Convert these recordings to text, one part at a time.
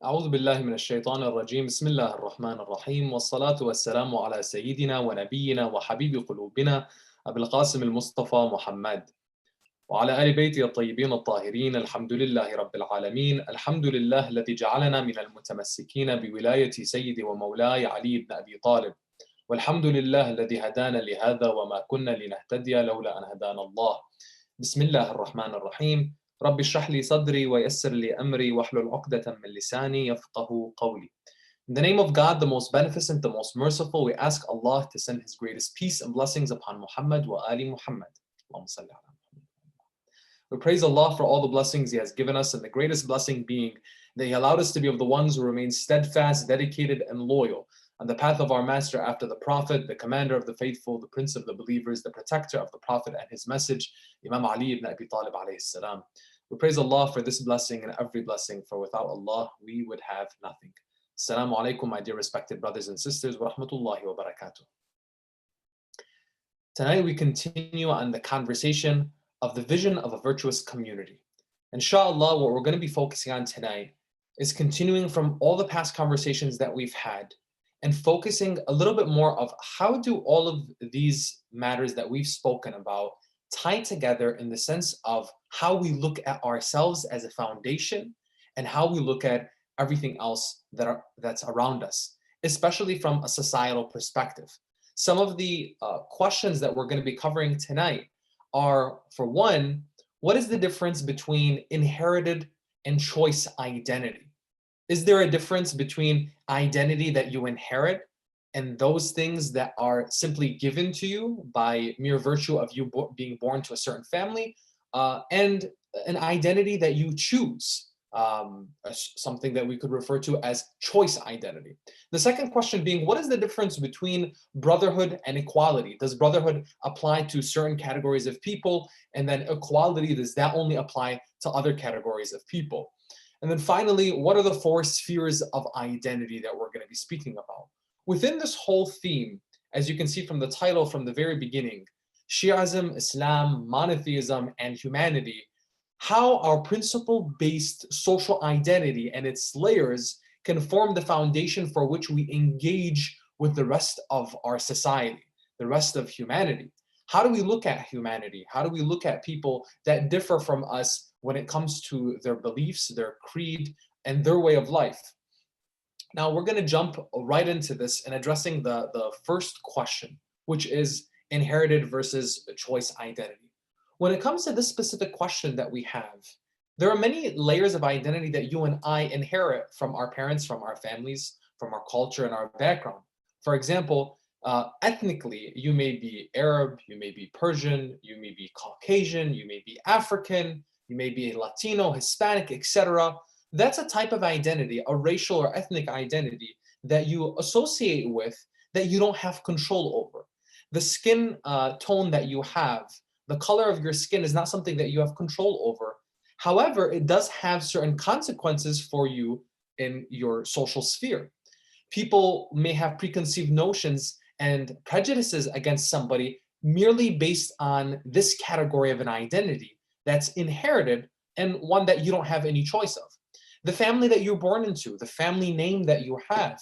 أعوذ بالله من الشيطان الرجيم بسم الله الرحمن الرحيم والصلاة والسلام على سيدنا ونبينا وحبيب قلوبنا أبي القاسم المصطفى محمد وعلى آل بيته الطيبين الطاهرين الحمد لله رب العالمين الحمد لله الذي جعلنا من المتمسكين بولاية سيدي ومولاي علي بن أبي طالب والحمد لله الذي هدانا لهذا وما كنا لنهتدي لولا أن هدانا الله بسم الله الرحمن الرحيم رب اشرح لي صدري ويسر لي أمري واحلل عقدة من لساني يفقه قولي. In the name of God, the most beneficent, the most merciful, we ask Allah to send His greatest peace and blessings upon Muhammad wa ali Muhammad. Allahumma salli ala Muhammad. We praise Allah for all the blessings He has given us, and the greatest blessing being that He allowed us to be of the ones who remain steadfast, dedicated, and loyal on the path of our Master after the Prophet, the Commander of the Faithful, the Prince of the Believers, the Protector of the Prophet and his message, Imam Ali ibn Abi Talib alayhi salam. We praise Allah for this blessing and every blessing, for without Allah we would have nothing. Assalamu alaikum, my dear respected brothers and sisters, wa rahmatullahi wa barakatuh. Tonight we continue on the conversation of the vision of a virtuous community. Inshallah, what we're going to be focusing on tonight is continuing from all the past conversations that we've had and focusing a little bit more of how do all of these matters that we've spoken about tie together in the sense of how we look at ourselves as a foundation and how we look at everything else that's around us, especially from a societal perspective. Some of the questions that we're going to be covering tonight are, for one, what is the difference between inherited and choice identity? Is there a difference between identity that you inherit and those things that are simply given to you by mere virtue of you being born to a certain family, and an identity that you choose, something that we could refer to as choice identity? The second question being, what is the difference between brotherhood and equality? Does brotherhood apply to certain categories of people, and then equality, does that only apply to other categories of people? And then finally, what are the four spheres of identity that we're going to be speaking about? Within this whole theme, as you can see from the title from the very beginning, Shi'ism, Islam, monotheism, and humanity, how our principle-based social identity and its layers can form the foundation for which we engage with the rest of our society, the rest of humanity. How do we look at humanity? How do we look at people that differ from us when it comes to their beliefs, their creed, and their way of life? Now, we're going to jump right into this and addressing the first question, which is inherited versus choice identity. When it comes to this specific question that we have, there are many layers of identity that you and I inherit from our parents, from our families, from our culture, and our background. For example, ethnically, you may be Arab, you may be Persian, you may be Caucasian, you may be African, you may be Latino, Hispanic, etc. That's a type of identity, a racial or ethnic identity that you associate with that you don't have control over. The skin tone that you have, the color of your skin is not something that you have control over. However, it does have certain consequences for you in your social sphere. People may have preconceived notions and prejudices against somebody merely based on this category of an identity that's inherited and one that you don't have any choice of. The family that you're born into, the family name that you have,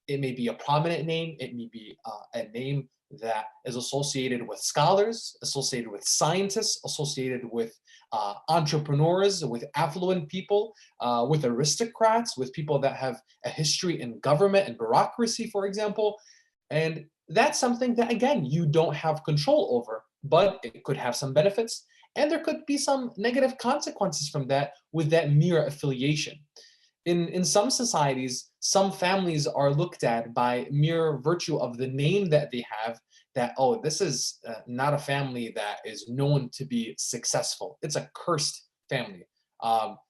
it may be a prominent name, it may be a name that is associated with scholars, associated with scientists, associated with entrepreneurs, with affluent people, with aristocrats, with people that have a history in government and bureaucracy, for example. And that's something that, again, you don't have control over, but it could have some benefits. And there could be some negative consequences from that with that mere affiliation. In some societies, some families are looked at by mere virtue of the name that they have, that, oh, this is not a family that is known to be successful. It's a cursed family.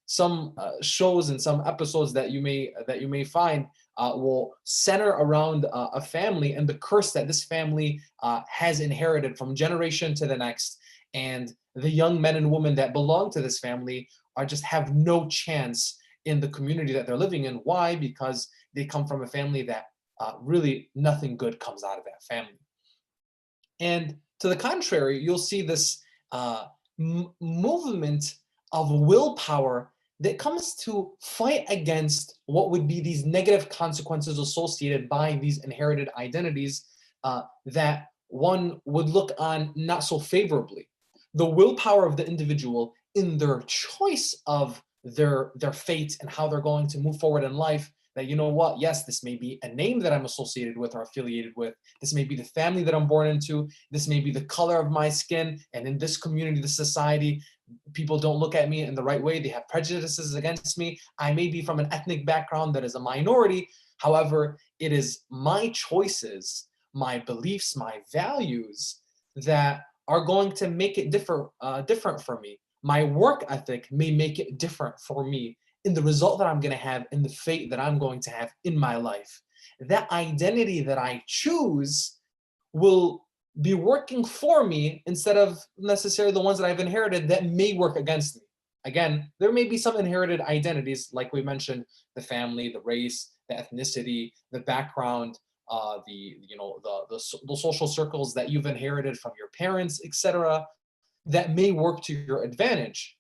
Some shows and some episodes that you may find will center around a family and the curse that this family has inherited from generation to the next. And the young men and women that belong to this family are just have no chance in the community that they're living in. Why? Because they come from a family that really nothing good comes out of that family. And to the contrary, you'll see this movement of willpower that comes to fight against what would be these negative consequences associated by these inherited identities that one would look on not so favorably. The willpower of the individual in their choice of their fate and how they're going to move forward in life, that you know what, yes, this may be a name that I'm associated with or affiliated with, this may be the family that I'm born into, this may be the color of my skin, and in this community, this society, people don't look at me in the right way, they have prejudices against me, I may be from an ethnic background that is a minority. However, it is my choices, my beliefs, my values that are going to make it different for me. My work ethic may make it different for me in the result that I'm going to have, in the fate that I'm going to have in my life. That identity that I choose will be working for me instead of necessarily the ones that I've inherited that may work against me. Again, there may be some inherited identities, like we mentioned, the family, the race, the ethnicity, the background, the social circles that you've inherited from your parents, etc., that may work to your advantage.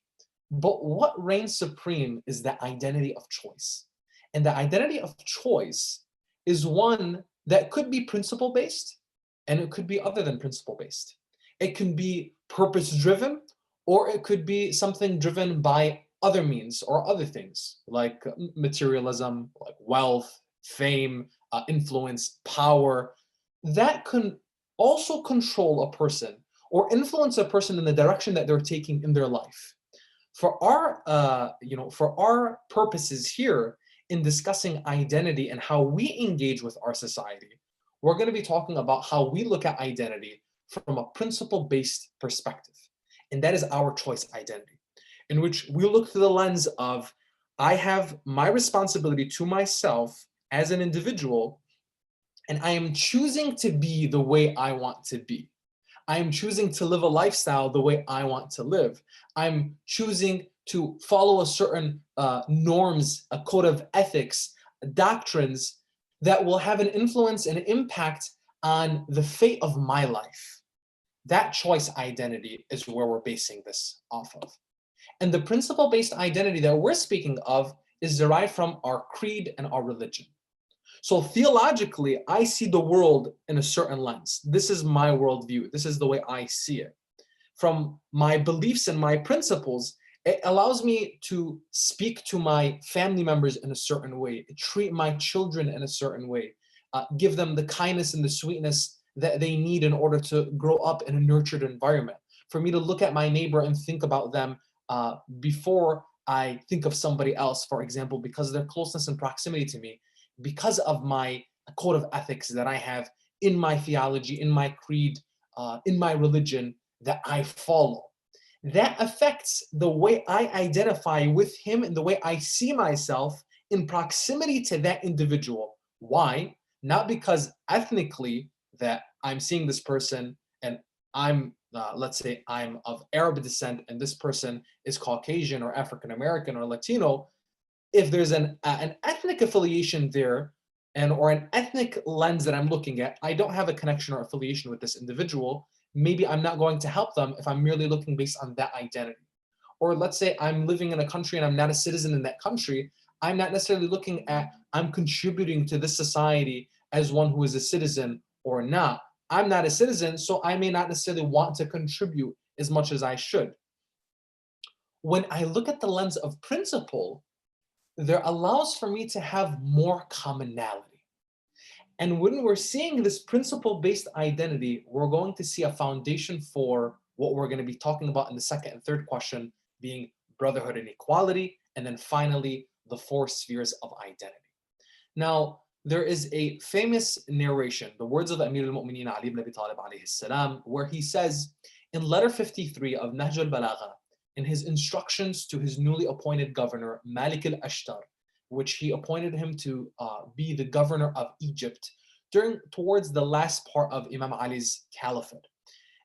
But what reigns supreme is the identity of choice. And the identity of choice is one that could be principle based and it could be other than principle based. It can be purpose driven or it could be something driven by other means or other things like materialism, like wealth, fame, influence, power. That can also control a person or influence a person in the direction that they're taking in their life. For our purposes here in discussing identity and how we engage with our society, we're going to be talking about how we look at identity from a principle-based perspective, and that is our choice identity, in which we look through the lens of I have my responsibility to myself as an individual, and I am choosing to be the way I want to be. I am choosing to live a lifestyle the way I want to live. I'm choosing to follow a certain norms, a code of ethics, doctrines that will have an influence and impact on the fate of my life. That choice identity is where we're basing this off of. And the principle-based identity that we're speaking of is derived from our creed and our religion. So theologically, I see the world in a certain lens. This is my worldview. This is the way I see it. From my beliefs and my principles, it allows me to speak to my family members in a certain way, treat my children in a certain way, give them the kindness and the sweetness that they need in order to grow up in a nurtured environment. For me to look at my neighbor and think about them before I think of somebody else, for example, because of their closeness and proximity to me, because of my code of ethics that I have in my theology, in my creed, in my religion that I follow. That affects the way I identify with him and the way I see myself in proximity to that individual. Why? Not because ethnically that I'm seeing this person and I'm, let's say I'm of Arab descent and this person is Caucasian or African American or Latino. If there's an ethnic affiliation there or an ethnic lens that I'm looking at, I don't have a connection or affiliation with this individual. Maybe I'm not going to help them if I'm merely looking based on that identity. Or let's say I'm living in a country and I'm not a citizen in that country. I'm not necessarily looking at I'm contributing to this society as one who is a citizen or not. I'm not a citizen, so I may not necessarily want to contribute as much as I should. When I look at the lens of principle, there allows for me to have more commonality. And when we're seeing this principle-based identity, we're going to see a foundation for what we're going to be talking about in the second and third question, being brotherhood and equality, and then finally, the four spheres of identity. Now, there is a famous narration, the words of Amir al-Mu'mineen Ali ibn Abi Talib alayhi salam, where he says in letter 53 of Nahj al-Balagha, in his instructions to his newly appointed governor, Malik al-Ashtar, which he appointed him to be the governor of Egypt towards the last part of Imam Ali's caliphate.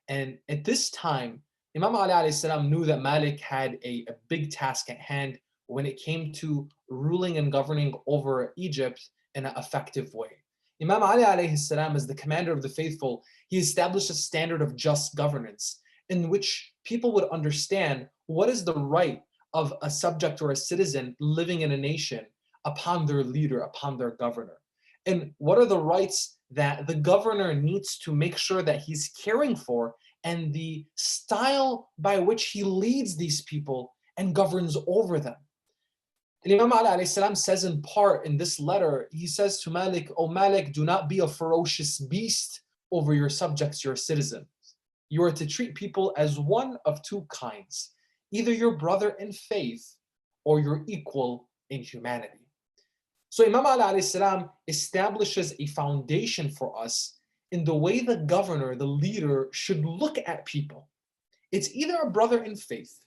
And at this time, Imam Ali alayhi salam knew that Malik had a big task at hand when it came to ruling and governing over Egypt in an effective way. Imam Ali alayhi salam, as the commander of the faithful, he established a standard of just governance in which people would understand what is the right of a subject or a citizen living in a nation upon their leader, upon their governor? And what are the rights that the governor needs to make sure that he's caring for, and the style by which he leads these people and governs over them? And Imam Ali alayhi salam says in part in this letter, he says to Malik, "O Malik, do not be a ferocious beast over your subjects, your citizens. You are to treat people as one of two kinds, either your brother in faith or your equal in humanity." So Imam Ali alayhi salam establishes a foundation for us in the way the governor, the leader, should look at people. It's either a brother in faith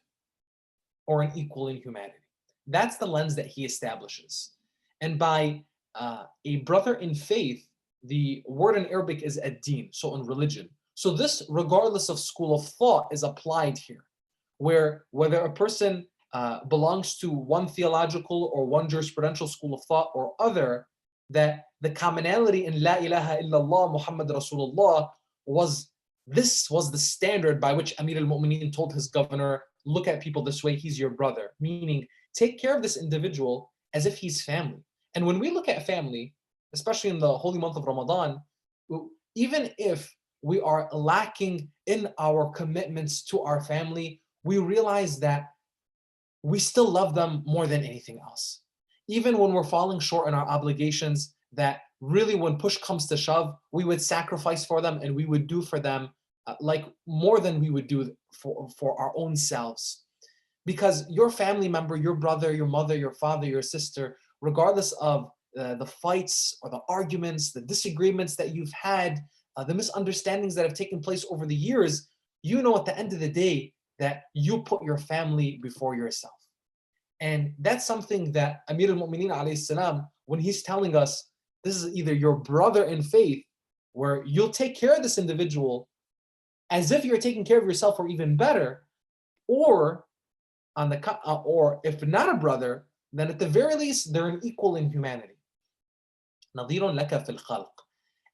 or an equal in humanity. That's the lens that he establishes. And by a brother in faith, the word in Arabic is ad-din, so in religion. So this, regardless of school of thought, is applied here, where whether a person belongs to one theological or one jurisprudential school of thought or other, that the commonality in La ilaha illallah Muhammad Rasulullah was the standard by which Amir al-Mu'mineen told his governor, look at people this way, he's your brother, meaning take care of this individual as if he's family. And when we look at family, especially in the holy month of Ramadan, even if we are lacking in our commitments to our family, we realize that we still love them more than anything else. Even when we're falling short in our obligations, that really when push comes to shove, we would sacrifice for them and we would do for them like more than we would do for our own selves. Because your family member, your brother, your mother, your father, your sister, regardless of the fights or the arguments, the disagreements that you've had, the misunderstandings that have taken place over the years, you know at the end of the day that you put your family before yourself. And that's something that Amir al-Mu'mineen alayhi salam, when he's telling us, this is either your brother in faith, where you'll take care of this individual as if you're taking care of yourself or even better, or or if not a brother, then at the very least, they're an equal in humanity. نَظِيرٌ لَكَ فِي الْخَلْقِ.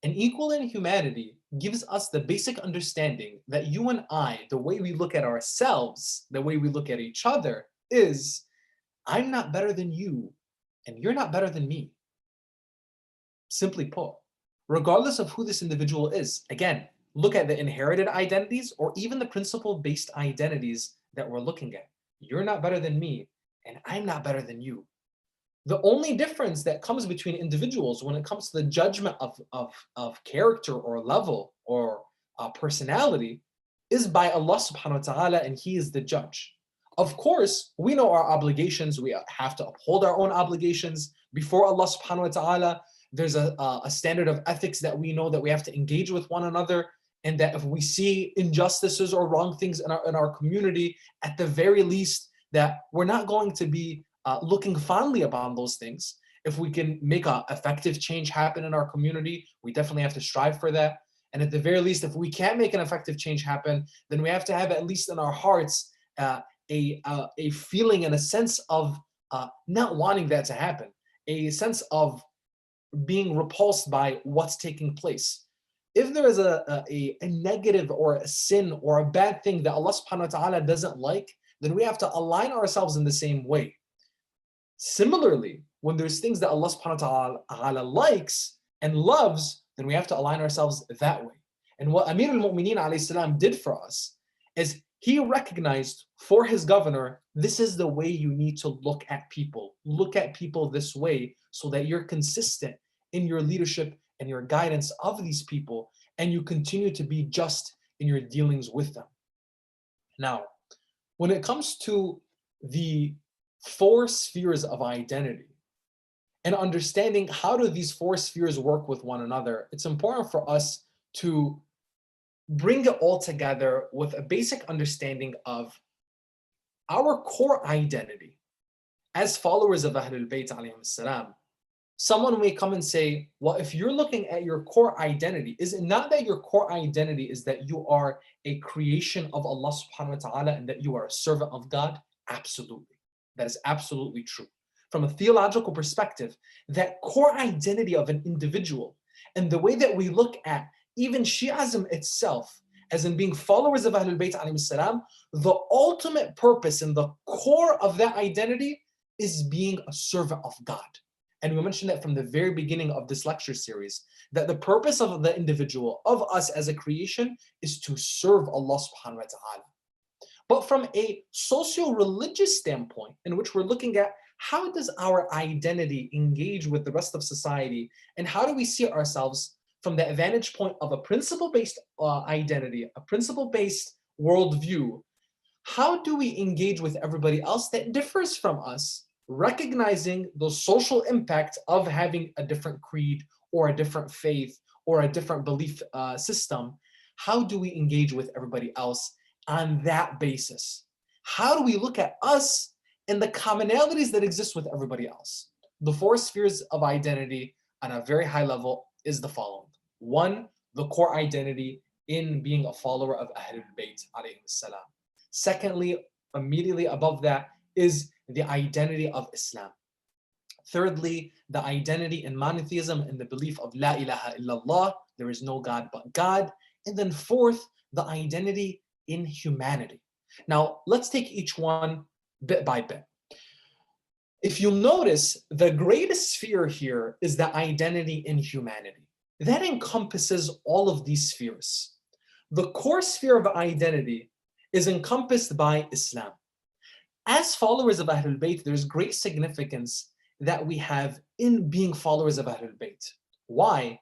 An equal in humanity gives us the basic understanding that you and I, the way we look at ourselves, the way we look at each other is, I'm not better than you, and you're not better than me. Simply put, regardless of who this individual is. Again, look at the inherited identities or even the principle-based identities that we're looking at. You're not better than me, and I'm not better than you. The only difference that comes between individuals when it comes to the judgment of character or level or personality is by Allah subhanahu wa ta'ala, and He is the judge. Of course, we know our obligations. We have to uphold our own obligations before Allah subhanahu wa ta'ala. There's a standard of ethics that we know that we have to engage with one another, and that if we see injustices or wrong things in our community, at the very least, that we're not going to be looking fondly upon those things. If we can make an effective change happen in our community, we definitely have to strive for that. And at the very least, if we can't make an effective change happen, then we have to have at least in our hearts a feeling and a sense of not wanting that to happen, a sense of being repulsed by what's taking place. If there is a negative or a sin or a bad thing that Allah subhanahu wa ta'ala doesn't like, then we have to align ourselves in the same way. Similarly, when there's things that Allah subhanahu wa ta'ala likes and loves, then we have to align ourselves that way. And what Amir al-Mu'mineen alayhi salam did for us is he recognized for his governor, this is the way you need to look at people. Look at people this way so that you're consistent in your leadership and your guidance of these people, and you continue to be just in your dealings with them. Now, when it comes to the 4 spheres of identity and understanding how do these 4 spheres work with one another, it's important for us to bring it all together with a basic understanding of our core identity as followers of Ahlul Bayt alayhim salam. Someone may come and say, well, if you're looking at your core identity, is it not that your core identity is that you are a creation of Allah subhanahu wa ta'ala and that you are a servant of God? Absolutely. That is absolutely true. From a theological perspective, that core identity of an individual and the way that we look at even Shi'ism itself as in being followers of Ahlul Bayt alayhi salam, the ultimate purpose and the core of that identity is being a servant of God. And we mentioned that from the very beginning of this lecture series, that the purpose of the individual, of us as a creation, is to serve Allah subhanahu wa ta'ala. But from a socio-religious standpoint, in which we're looking at how does our identity engage with the rest of society, and how do we see ourselves from the vantage point of a principle-based identity, a principle-based worldview, how do we engage with everybody else that differs from us, recognizing the social impact of having a different creed or a different faith or a different belief system? How do we engage with everybody else on that basis? How do we look at us and the commonalities that exist with everybody else? The four spheres of identity on a very high level is the following. One, the core identity in being a follower of Ahlul Bayt alayhim salam. Secondly, immediately above that is the identity of Islam. Thirdly, the identity in monotheism and the belief of La ilaha illallah, there is no God but God. And then fourth, the identity in humanity. Now, let's take each one bit by bit. If you'll notice, the greatest sphere here is the identity in humanity. That encompasses all of these spheres. The core sphere of identity is encompassed by Islam. As followers of Ahlul Bayt, there's great significance that we have in being followers of Ahlul Bayt. Why?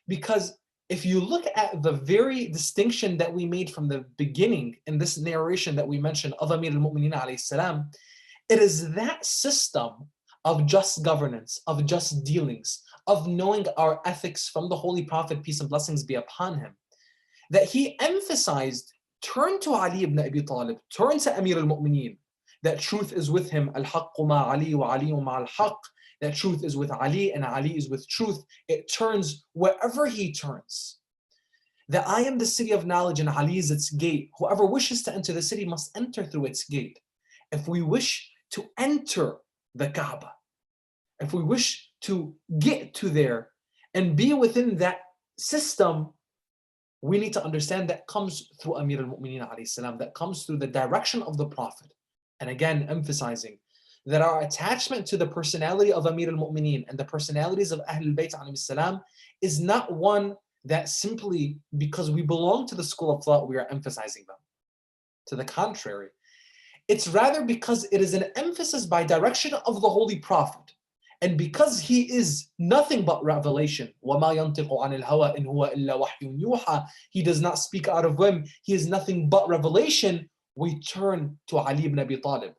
Because if you look at the very distinction that we made from the beginning in this narration that we mentioned of Amir al-Mu'mineen alayhi salam, it is that system of just governance, of just dealings, of knowing our ethics from the Holy Prophet, peace and blessings be upon him, that he emphasized, turn to Ali ibn Abi Talib, turn to Amir al-Mu'mineen, that truth is with him, al-haqqu ma Ali wa Ali ma al-haqq, that truth is with Ali and Ali is with truth. It turns wherever he turns. That I am the city of knowledge and Ali is its gate. Whoever wishes to enter the city must enter through its gate. If we wish to enter the Kaaba, if we wish to get to there and be within that system, we need to understand that comes through Amir al-Mu'mineen alayhi salam, that comes through the direction of the Prophet. And again, emphasizing that our attachment to the personality of Amir al-Mu'mineen and the personalities of Ahlul Bayt alayhi salam is not one that simply because we belong to the school of thought we are emphasizing them. To the contrary, it's rather because it is an emphasis by direction of the Holy Prophet. And because he is nothing but revelation, وَمَا يَنْطِقُ عَنِ الْهَوَىٰ إِنْ هُوَ إِلَّا وَحْيٌ يُوحَىٰ, he does not speak out of whim, he is nothing but revelation. We turn to Ali ibn Abi Talib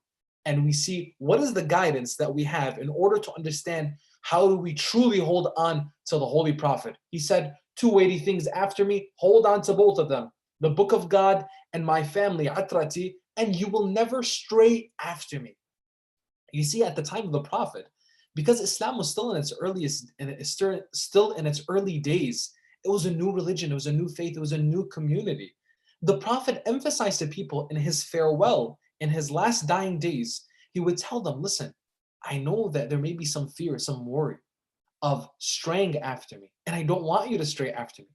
and we see what is the guidance that we have in order to understand how do we truly hold on to the Holy Prophet. He said, two weighty things after me, hold on to both of them, the book of God and my family, atrati, and you will never stray after me. You see, at the time of the Prophet, because Islam was still in its earliest, and it's still in its early days, it was a new religion, it was a new faith, it was a new community. The Prophet emphasized to people in his farewell, in his last dying days, he would tell them, listen, I know that there may be some fear, some worry of straying after me, and I don't want you to stray after me.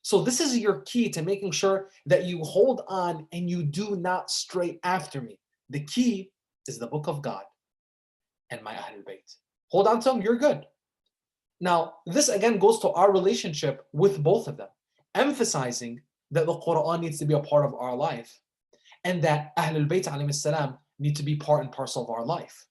So this is your key to making sure that you hold on and you do not stray after me. The key is the book of God and my Ahlul Bayt. Hold on to them, you're good. Now, this again goes to our relationship with both of them, emphasizing that the Quran needs to be a part of our life and that Ahlul Bayt alayhim salam need to be part and parcel of our life.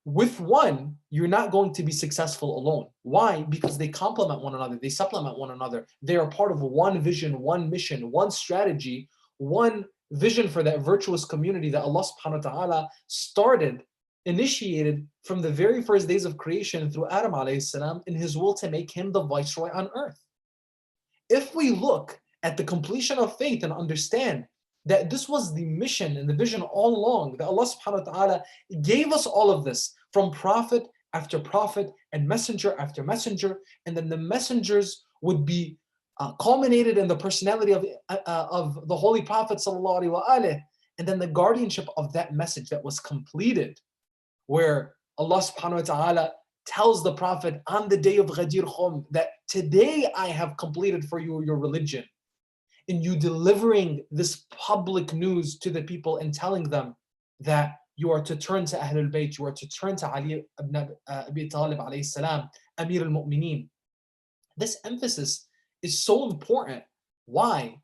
With one, you're not going to be successful alone. Why? Because they complement one another, they supplement one another. They are part of one vision, one mission, one strategy, one vision for that virtuous community that Allah subhanahu wa ta'ala initiated from the very first days of creation through Adam alayhi salam in his will to make him the viceroy on earth. If we look at the completion of faith and understand that this was the mission and the vision all along, that Allah subhanahu wa ta'ala gave us all of this from prophet after prophet and messenger after messenger, and then the messengers would be culminated in the personality of the Holy Prophet sallallahu alaihi wasallam, and then the guardianship of that message that was completed, where Allah subhanahu wa ta'ala tells the Prophet on the day of Ghadir Khum that today I have completed for you your religion. in you delivering this public news to the people and telling them that you are to turn to Ahlul Bayt, you are to turn to Ali ibn Abi Talib alayhi salam, Amir al-Mu'mineen. This emphasis is so important. Why?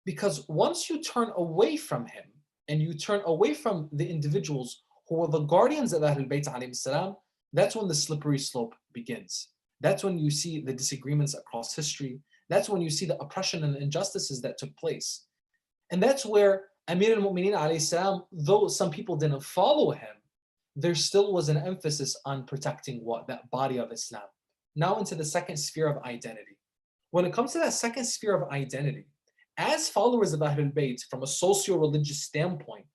Because once you turn away from him and you turn away from the individuals who are the guardians of Ahlul Bayt alayhi salam, that's when the slippery slope begins. That's when you see the disagreements across history. That's when you see the oppression and injustices that took place. And that's where Amir al-Mu'mineen alayhi salam, though some people didn't follow him, there still was an emphasis on protecting what? That body of Islam. Now into the second sphere of identity. When it comes to that second sphere of identity, as followers of Ahlul Bayt, from a socio-religious standpoint,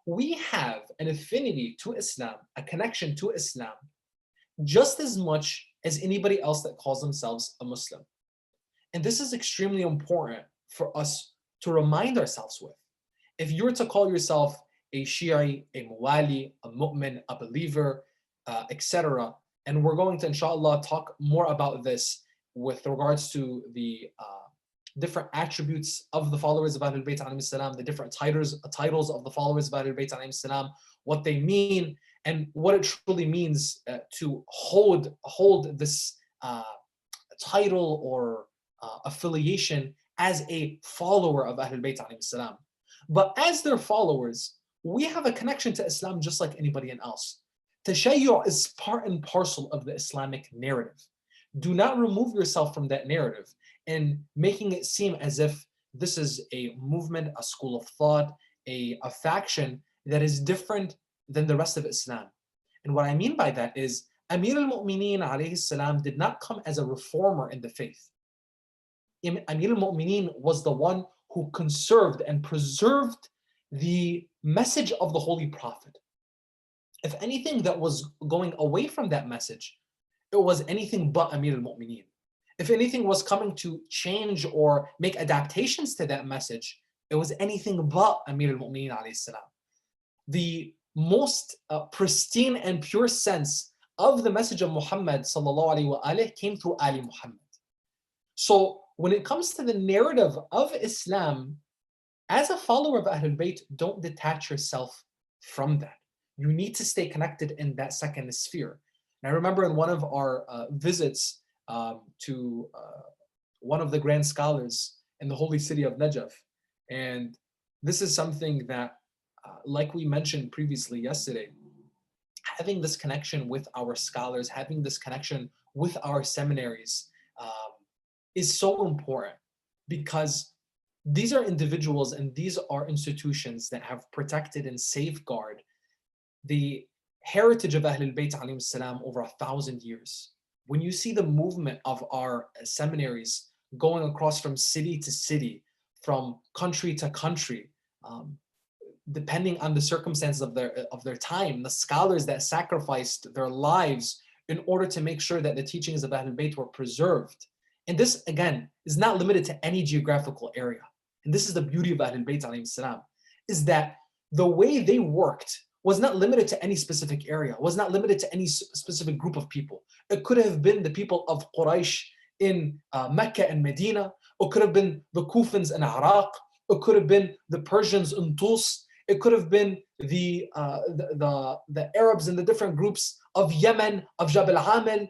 we have an affinity to Islam, a connection to Islam, just as much as anybody else that calls themselves a Muslim. And this is extremely important for us to remind ourselves with. If you were to call yourself a Shi'i, a Muwali, a Mu'min, a believer, etc., and we're going to, inshallah, talk more about this with regards to the different attributes of the followers of Ahlul Bayt alayhi salam, the different titles of the followers of Ahlul Bayt alayhi salam, what they mean, and what it truly means to hold this title or affiliation as a follower of Ahlul Bayt alayhi salam. But as their followers, we have a connection to Islam just like anybody else. Tashayyu' is part and parcel of the Islamic narrative. Do not remove yourself from that narrative and making it seem as if this is a movement, a school of thought, a faction that is different than the rest of Islam. And what I mean by that is Amir al-Mu'mineen alayhi salam did not come as a reformer in the faith. Amir al-Mu'mineen was the one who conserved and preserved the message of the Holy Prophet. If anything that was going away from that message, it was anything but Amir al-Mu'mineen. If anything was coming to change or make adaptations to that message, it was anything but Amir al-Mu'mineen alayhi salam. The most pristine and pure sense of the message of Muhammad sallallahu alaihi wa alihi came through Ali Muhammad. So when it comes to the narrative of Islam, as a follower of Ahlul Bayt, don't detach yourself from that. You need to stay connected in that second sphere. And I remember in one of our visits to one of the grand scholars in the holy city of Najaf, and this is something that, like we mentioned previously yesterday, having this connection with our scholars, having this connection with our seminaries is so important, because these are individuals and these are institutions that have protected and safeguarded the heritage of Ahlul Bayt alayhim salam over 1,000 years. When you see the movement of our seminaries going across from city to city, from country to country, depending on the circumstances of their time, the scholars that sacrificed their lives in order to make sure that the teachings of Ahlul Bayt were preserved. And this, again, is not limited to any geographical area. And this is the beauty of Ahlul Bayt alayhim salam, is that the way they worked was not limited to any specific area, was not limited to any specific group of people. It could have been the people of Quraysh in Mecca and Medina. It could have been the Kufans in Iraq. It could have been the Persians in Tus. It could have been the Arabs in the different groups of Yemen, of Jabal Amil,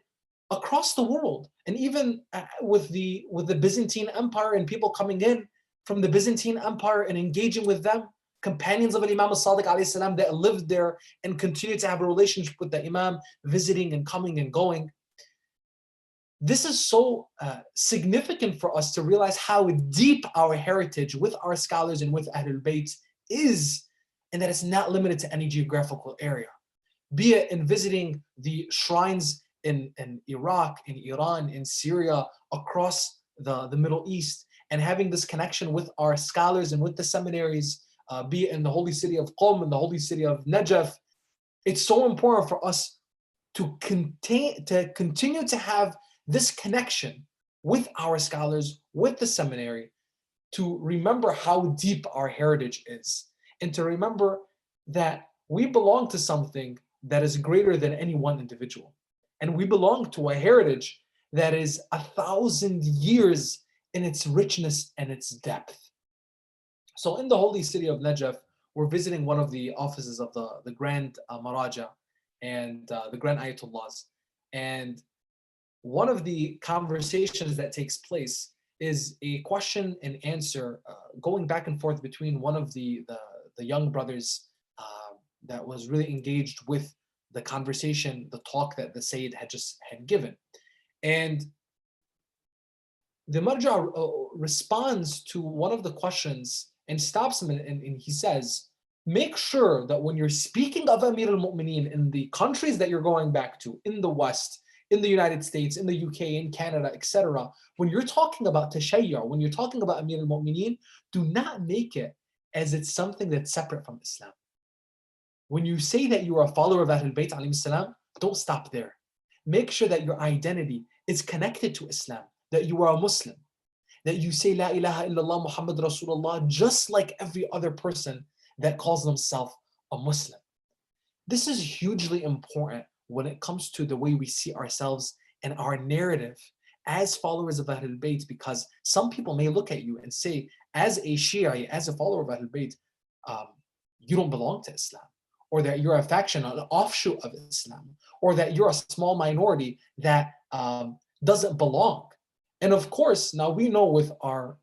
across the world. And even with the Byzantine Empire and people coming in from the Byzantine Empire and engaging with them, companions of Imam al-Sadiq alayhi salam that lived there and continued to have a relationship with the Imam, visiting and coming and going. This is so significant for us to realize how deep our heritage with our scholars and with Ahlul Bayt is, and that it's not limited to any geographical area. Be it in visiting the shrines in Iraq, in Iran, in Syria, across the Middle East, and having this connection with our scholars and with the seminaries, be it in the holy city of Qom, in the holy city of Najaf. It's so important for us to continue to have this connection with our scholars, with the seminary, to remember how deep our heritage is, and to remember that we belong to something that is greater than any one individual. And we belong to a heritage that is 1,000 years in its richness and its depth. So in the holy city of Najaf, we're visiting one of the offices of the Grand Maraja and the Grand Ayatollahs. And one of the conversations that takes place is a question and answer going back and forth between one of the young brothers that was really engaged with the conversation, the talk that the Sayyid had given. And the Marja responds to one of the questions and stops him and he says, make sure that when you're speaking of Amir al-Mu'mineen in the countries that you're going back to, in the West, in the United States, in the UK, in Canada, etc., when you're talking about Tashayyu', when you're talking about Amir al-Mu'mineen, do not make it as it's something that's separate from Islam. When you say that you are a follower of Ahlul Bayt alayhim salam, don't stop there. Make sure that your identity is connected to Islam, that you are a Muslim, that you say La ilaha illallah Muhammad Rasulullah just like every other person that calls themselves a Muslim. This is hugely important when it comes to the way we see ourselves and our narrative as followers of Ahlul Bayt, because some people may look at you and say, as a Shia, as a follower of Ahlul Bayt, you don't belong to Islam, or that you're a faction, an offshoot of Islam, or that you're a small minority that doesn't belong. And of course, now we know with our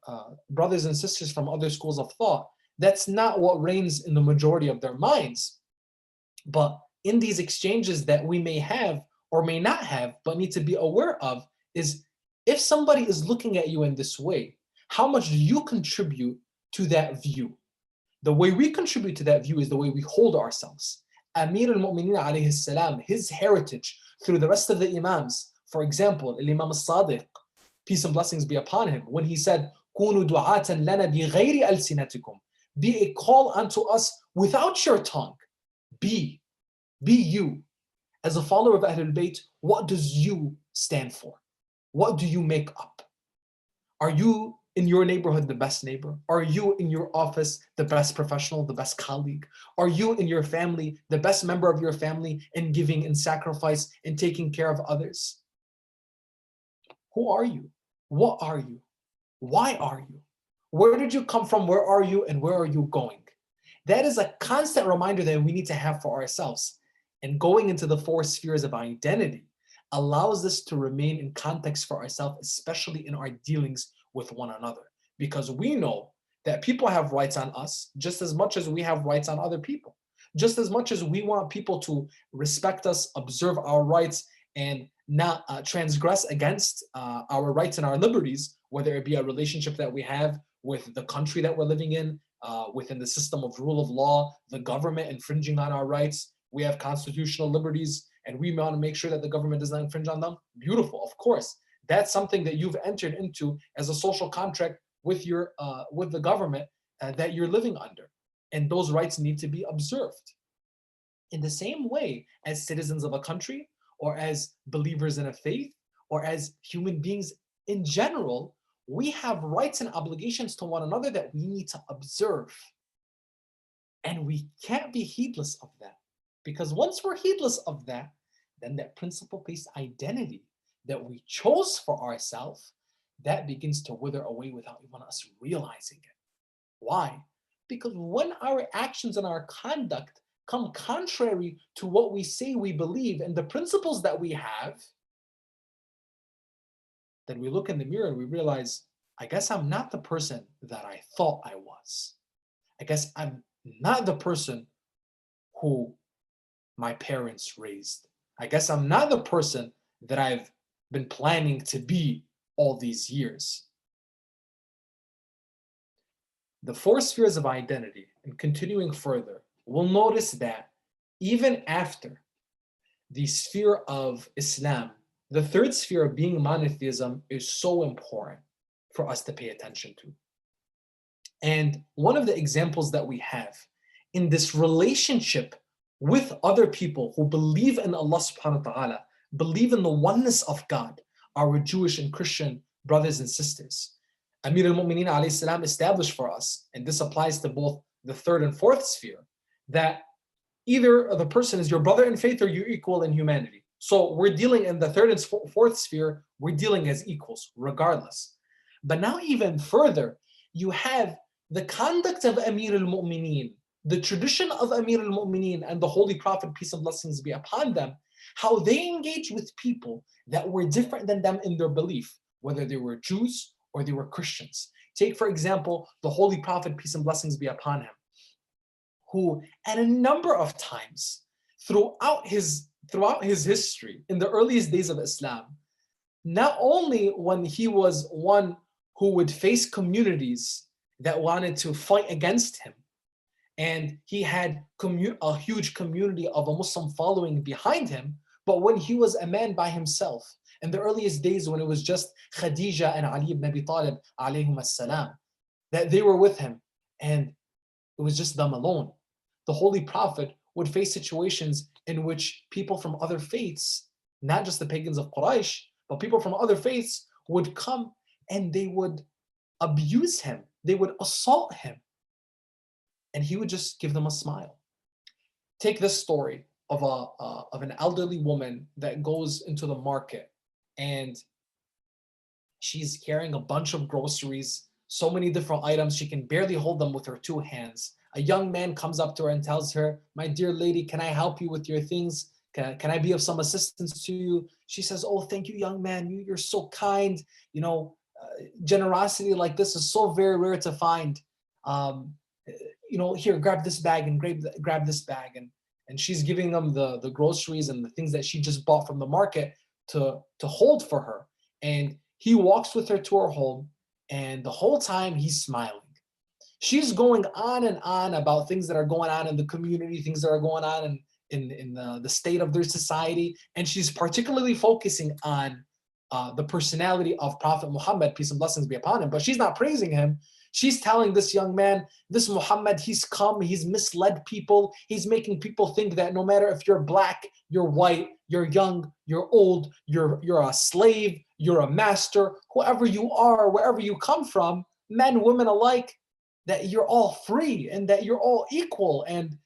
brothers and sisters from other schools of thought, that's not what reigns in the majority of their minds. But in these exchanges that we may have or may not have, but need to be aware of, is if somebody is looking at you in this way, how much do you contribute to that view? The way we contribute to that view is the way we hold ourselves. Amir al-Mu'mineen alayhi salam, his heritage through the rest of the Imams, for example, Imam al-Sadiq, peace and blessings be upon him, when he said, كُونُوا دُعَاةً لَنَا بِغَيْرِ أَلْسِنَتِكُمْ, be a call unto us without your tongue. Be you. As a follower of Ahlul Bayt, what does you stand for? What do you make up? Are you in your neighborhood the best neighbor? Are you in your office the best professional, the best colleague? Are you in your family the best member of your family in giving and sacrifice and taking care of others? Who are you? What are you? Why are you? Where did you come from? Where are you? And where are you going? That is a constant reminder that we need to have for ourselves. And going into the four spheres of identity allows us to remain in context for ourselves, especially in our dealings with one another. Because we know that people have rights on us just as much as we have rights on other people. Just as much as we want people to respect us, observe our rights, and not transgress against our rights and our liberties, whether it be a relationship that we have with the country that we're living in, within the system of rule of law, the government infringing on our rights. We have constitutional liberties and we want to make sure that the government does not infringe on them. Beautiful, of course. That's something that you've entered into as a social contract with the government that you're living under. And those rights need to be observed. In the same way as citizens of a country, or as believers in a faith, or as human beings in general, we have rights and obligations to one another that we need to observe. And we can't be heedless of that. Because once we're heedless of that, then that principle-based identity that we chose for ourselves, that begins to wither away without even us realizing it. Why? Because when our actions and our conduct come contrary to what we say we believe and the principles that we have, then we look in the mirror and we realize, I guess I'm not the person that I thought I was. I guess I'm not the person who my parents raised. I guess I'm not the person that I've been planning to be all these years. The four spheres of identity, and continuing further, we'll notice that even after the sphere of Islam, the third sphere of being monotheism is so important for us to pay attention to. And one of the examples that we have in this relationship with other people who believe in Allah subhanahu wa ta'ala, believe in the oneness of God, our Jewish and Christian brothers and sisters. Amir al-Mu'mineen alayhi salam established for us, and this applies to both the third and fourth sphere, that either the person is your brother in faith or you're equal in humanity. So we're dealing in the third and fourth sphere, we're dealing as equals regardless. But now even further, you have the conduct of Amir al-Mu'mineen, the tradition of Amir al-Mu'mineen and the Holy Prophet, peace and blessings be upon them, how they engage with people that were different than them in their belief, whether they were Jews or they were Christians. Take, for example, the Holy Prophet, peace and blessings be upon him, who at a number of times throughout his history, in the earliest days of Islam, not only when he was one who would face communities that wanted to fight against him, and he had a huge community of a Muslim following behind him, but when he was a man by himself, in the earliest days when it was just Khadija and Ali ibn Abi Talib alayhum as-salam, that they were with him, and it was just them alone. The Holy Prophet would face situations in which people from other faiths, not just the pagans of Quraysh, but people from other faiths would come and they would abuse him, they would assault him, and he would just give them a smile. Take this story of an elderly woman that goes into the market, and she's carrying a bunch of groceries, so many different items, she can barely hold them with her two hands. A young man comes up to her and tells her, "My dear lady, can I help you with your things? Can I be of some assistance to you?" She says, "Oh, thank you, young man. You're so kind. Generosity like this is so very rare to find. Um, Here, grab this bag and grab this bag." And she's giving them the groceries and the things that she just bought from the market to hold for her. And he walks with her to her home, and the whole time he's smiling. She's going on and on about things that are going on in the community, things that are going on in the state of their society, and she's particularly focusing on the personality of Prophet Muhammad, peace and blessings be upon him. But she's not praising him. She's telling this young man, this Muhammad, he's misled people. He's making people think that no matter if you're black, you're white, you're young, you're old, you're a slave, you're a master, whoever you are, wherever you come from, men, women alike, that you're all free and that you're all equal and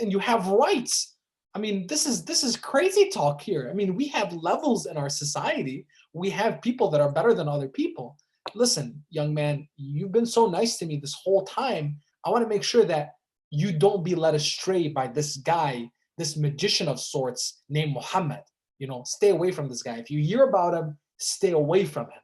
you have rights. I mean, this is crazy talk here. I mean, we have levels in our society. We have people that are better than other people. Listen, young man, you've been so nice to me this whole time. I want to make sure that you don't be led astray by this guy, this magician of sorts named Muhammad. Stay away from this guy. If you hear about him, stay away from him.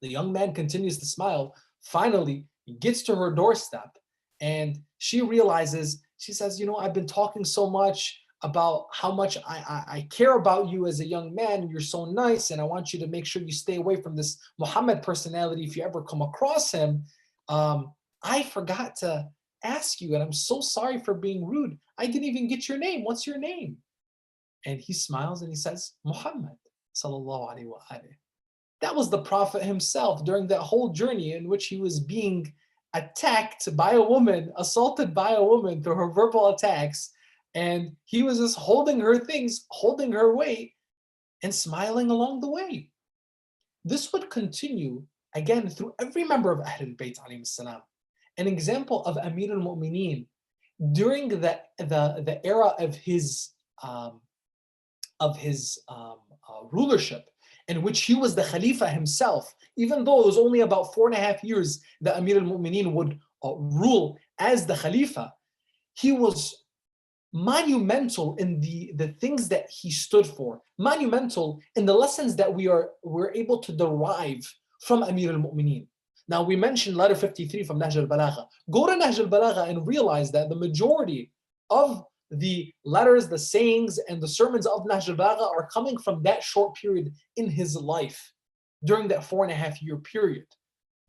The young man continues to smile. Finally, he gets to her doorstep and she realizes, she says, I've been talking so much about how much I care about you as a young man, and you're so nice, and I want you to make sure you stay away from this Muhammad personality if you ever come across him. I forgot to ask you, and I'm so sorry for being rude. I didn't even get your name. What's your name? And he smiles and he says, Muhammad, sallallahu alaihi wa alihi. That was the Prophet himself during that whole journey in which he was being attacked by a woman, assaulted by a woman through her verbal attacks. And he was just holding her things, holding her weight, and smiling along the way. This would continue again through every member of Ahlul Bayt alayhim salam. An example of Amir al-Mu'mineen during the era of his rulership, in which he was the Khalifa himself, even though it was only about 4.5 years that Amir al-Mu'mineen would rule as the Khalifa, he was monumental in the things that he stood for, monumental in the lessons that we're able to derive from Amir al-Mu'mineen. Now, we mentioned letter 53 from Nahj al-Balagha. Go to Nahj al-Balagha and realize that the majority of the letters, the sayings, and the sermons of Nahj al-Balagha are coming from that short period in his life, during that 4.5-year period.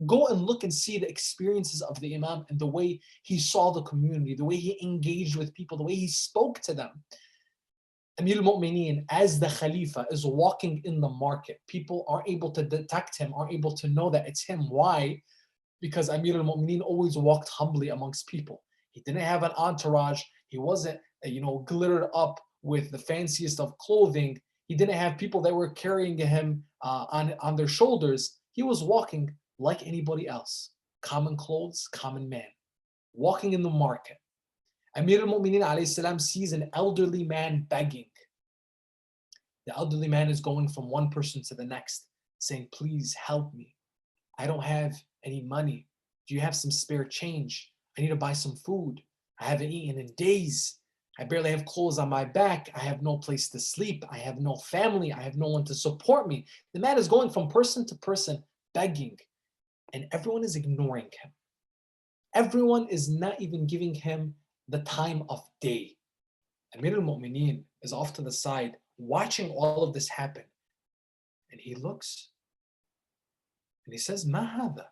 Go and look and see the experiences of the Imam and the way he saw the community, the way he engaged with people, the way he spoke to them. Amir al-Mu'mineen, as the Khalifa, is walking in the market. People are able to detect him, are able to know that it's him. Why? Because Amir al-Mu'mineen always walked humbly amongst people. He didn't have an entourage. He wasn't, glittered up with the fanciest of clothing. He didn't have people that were carrying him on their shoulders. He was walking like anybody else. Common clothes, common man. Walking in the market. Amir al-Mu'mineen alayhi salam sees an elderly man begging. The elderly man is going from one person to the next, saying, please help me. I don't have any money. Do you have some spare change? I need to buy some food. I haven't eaten in days. I barely have clothes on my back. I have no place to sleep. I have no family. I have no one to support me. The man is going from person to person begging, and everyone is ignoring him. Everyone is not even giving him the time of day. Amir al-Mu'mineen is off to the side watching all of this happen. And he looks and he says, Ma hada?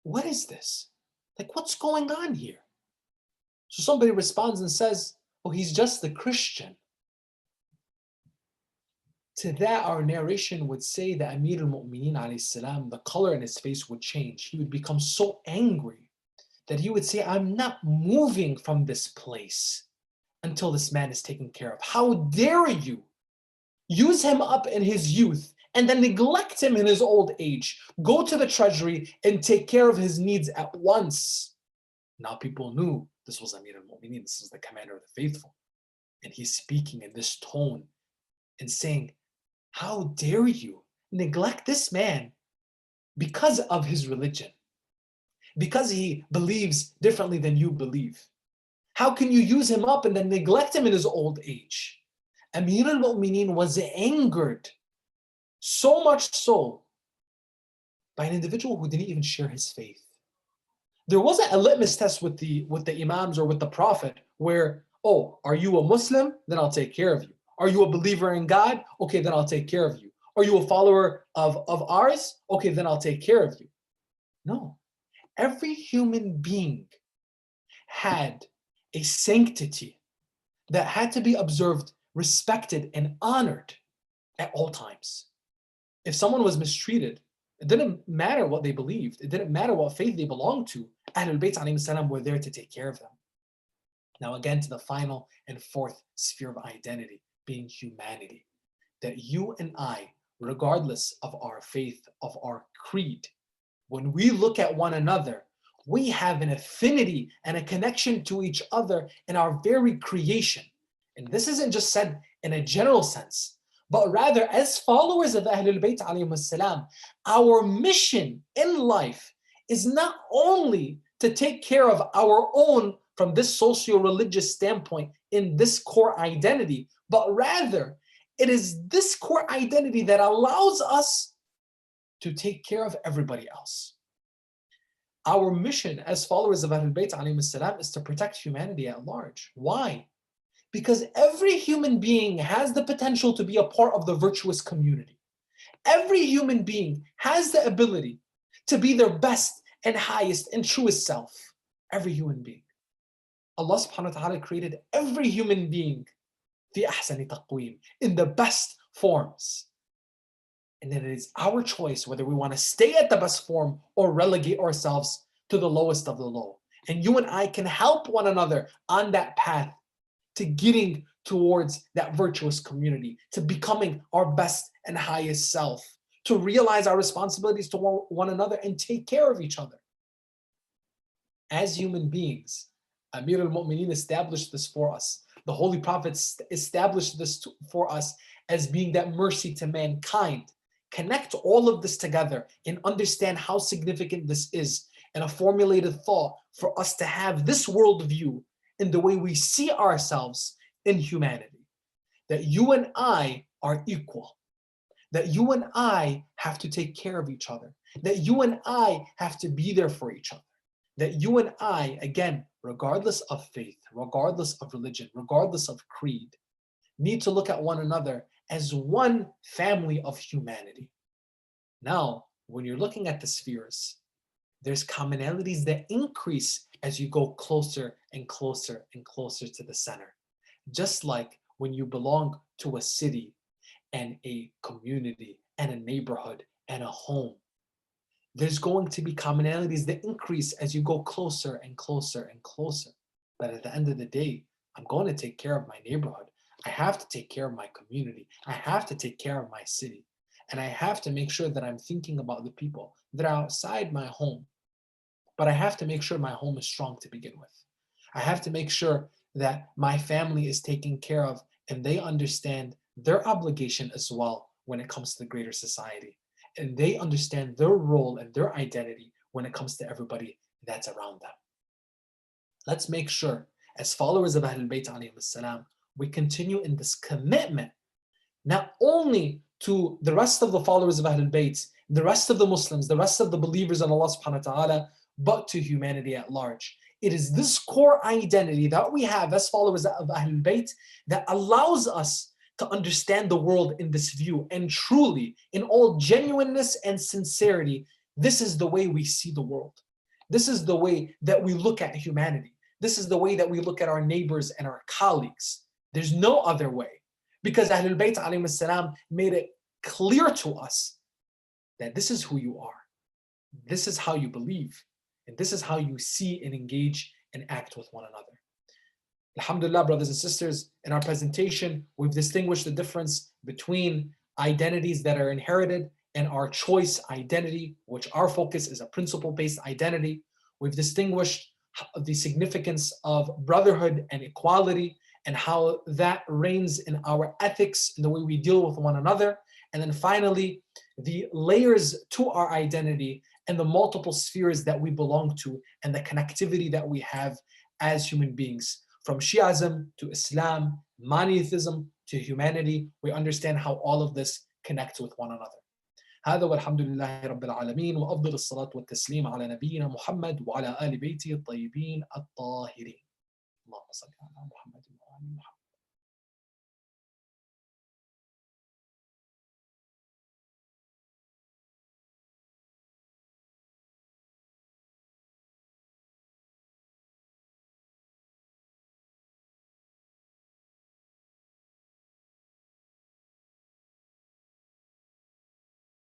What is this? Like, what's going on here? So somebody responds and says, oh, he's just a Christian. To that, our narration would say that Amir al-Mu'mineen alayhi salam, the color in his face would change. He would become so angry that he would say, I'm not moving from this place until this man is taken care of. How dare you use him up in his youth and then neglect him in his old age? Go to the treasury and take care of his needs at once. Now people knew this was Amir al-Mu'mineen, this is the commander of the faithful. And he's speaking in this tone and saying, how dare you neglect this man because of his religion, because he believes differently than you believe? How can you use him up and then neglect him in his old age? Amir al-Mu'mineen was angered, so much so, by an individual who didn't even share his faith. There wasn't a litmus test with the imams or with the prophet where, oh, are you a Muslim? Then I'll take care of you. Are you a believer in God? Okay, then I'll take care of you. Are you a follower of ours? Okay, then I'll take care of you. No. Every human being had a sanctity that had to be observed, respected, and honored at all times. If someone was mistreated, it didn't matter what they believed. It didn't matter what faith they belonged to. Ahlul Bayt alayhim salam were there to take care of them. Now again, to the final and fourth sphere of identity, being humanity. That you and I, regardless of our faith, of our creed, when we look at one another, we have an affinity and a connection to each other in our very creation. And this isn't just said in a general sense, but rather as followers of Ahlul Bayt alayhim salam, our mission in life is not only to take care of our own from this socio-religious standpoint in this core identity, but rather it is this core identity that allows us to take care of everybody else. Our mission as followers of Ahlul Bayt alayhim salam is to protect humanity at large. Why? Because every human being has the potential to be a part of the virtuous community. Every human being has the ability to be their best and highest and truest self. Every human being. Allah subhanahu wa ta'ala created every human being fi ahsani taqweem, in the best forms. And then it is our choice whether we want to stay at the best form or relegate ourselves to the lowest of the low. And you and I can help one another on that path to getting towards that virtuous community, to becoming our best and highest self, to realize our responsibilities to one another and take care of each other. As human beings, Amir al-Mu'mineen established this for us. The Holy Prophet established this for us as being that mercy to mankind. Connect all of this together and understand how significant this is, and a formulated thought for us to have this worldview in the way we see ourselves in humanity. That you and I are equal. That you and I have to take care of each other. That you and I have to be there for each other. That you and I, again, regardless of faith, regardless of religion, regardless of creed, need to look at one another as one family of humanity. Now, when you're looking at the spheres, there's commonalities that increase as you go closer and closer and closer to the center. Just like when you belong to a city and a community and a neighborhood and a home, there's going to be commonalities that increase as you go closer and closer and closer. But at the end of the day, I'm going to take care of my neighborhood. I have to take care of my community. I have to take care of my city. And I have to make sure that I'm thinking about the people that are outside my home. But I have to make sure my home is strong to begin with. I have to make sure that my family is taken care of and they understand their obligation as well when it comes to the greater society. and they understand their role and their identity when it comes to everybody that's around them. Let's make sure, as followers of Ahlul Bayt alayhim salam, we continue in this commitment, not only to the rest of the followers of Ahlul Bayt, the rest of the Muslims, the rest of the believers in Allah subhanahu wa ta'ala, but to humanity at large. It is this core identity that we have as followers of Ahlul Bayt that allows us to understand the world in this view. And truly, in all genuineness and sincerity, this is the way we see the world. This is the way that we look at humanity. This is the way that we look at our neighbors and our colleagues. There's no other way. Because Ahlul Bayt alayhim salam made it clear to us that this is who you are. This is how you believe. And this is how you see and engage and act with one another. Alhamdulillah, brothers and sisters, in our presentation, we've distinguished the difference between identities that are inherited and our choice identity, which our focus is a principle-based identity. We've distinguished the significance of brotherhood and equality and how that reigns in our ethics and the way we deal with one another. And then finally, the layers to our identity and the multiple spheres that we belong to and the connectivity that we have as human beings. From Shi'ism to Islam, monotheism to humanity, we understand how all of this connects with one another. هذا والحمد لله رب العالمين وأفضل الصلاة والتسليم على نبينا محمد وعلى آل بيته الطيبين الطاهرين. اللهم صل على محمد وعلى آل محمد.